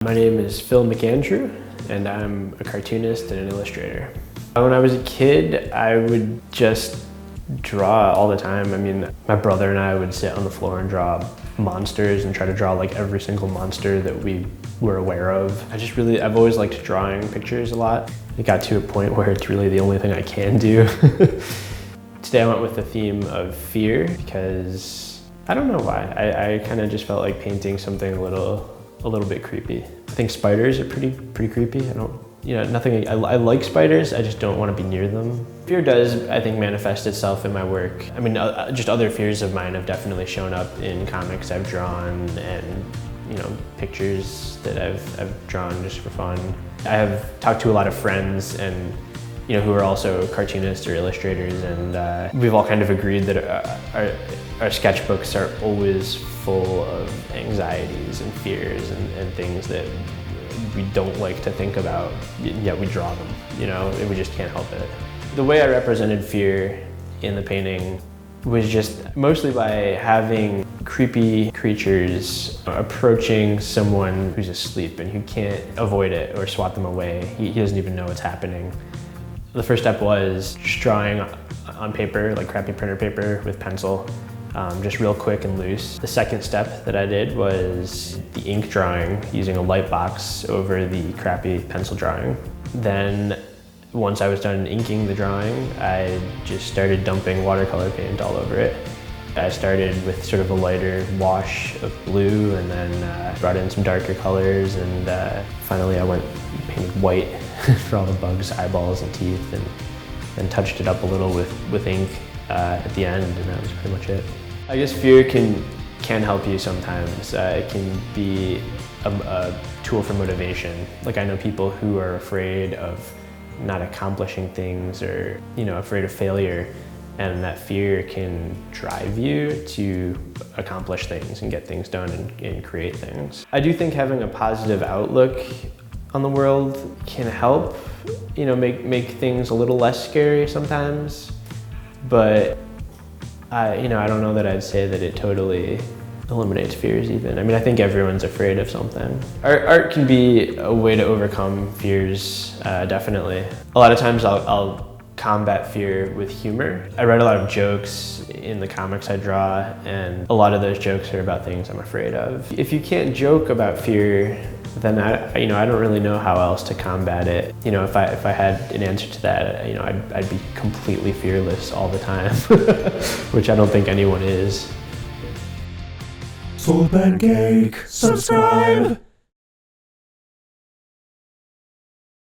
My name is Phil McAndrew, and I'm a cartoonist and an illustrator. When I was a kid, I would just draw all the time. I mean, my brother and I would sit on the floor and draw monsters and try to draw like every single monster that we were aware of. I've always liked drawing pictures a lot. It got to a point where it's really the only thing I can do. Today I went with the theme of fear because I don't know why. I kind of just felt like painting something a little bit creepy. I think spiders are pretty creepy. I like spiders, I just don't want to be near them. Fear does, I think, manifest itself in my work. I mean, just other fears of mine have definitely shown up in comics I've drawn and, pictures that I've drawn just for fun. I have talked to a lot of friends and who are also cartoonists or illustrators, and we've all kind of agreed that our sketchbooks are always full of anxieties and fears and things that we don't like to think about, yet we draw them, and we just can't help it. The way I represented fear in the painting was just mostly by having creepy creatures approaching someone who's asleep and who can't avoid it or swat them away. He doesn't even know what's happening. The first step was just drawing on paper, like crappy printer paper with pencil, just real quick and loose. The second step that I did was the ink drawing using a light box over the crappy pencil drawing. Then once I was done inking the drawing, I just started dumping watercolor paint all over it. I started with sort of a lighter wash of blue and then brought in some darker colors, and finally I painted white for all the bugs' eyeballs and teeth, and then touched it up a little with ink at the end, and that was pretty much it. I guess fear can help you sometimes. It can be a tool for motivation. Like, I know people who are afraid of not accomplishing things or afraid of failure, and that fear can drive you to accomplish things and get things done and create things. I do think having a positive outlook on the world can help, make things a little less scary sometimes, but I don't know that I'd say that it totally eliminates fears even. I mean, I think everyone's afraid of something. Art can be a way to overcome fears, definitely. A lot of times I'll combat fear with humor. I write a lot of jokes in the comics I draw, and a lot of those jokes are about things I'm afraid of. If you can't joke about fear, then I don't really know how else to combat it. If I had an answer to that, I'd be completely fearless all the time, which I don't think anyone is. Soulpancake, subscribe!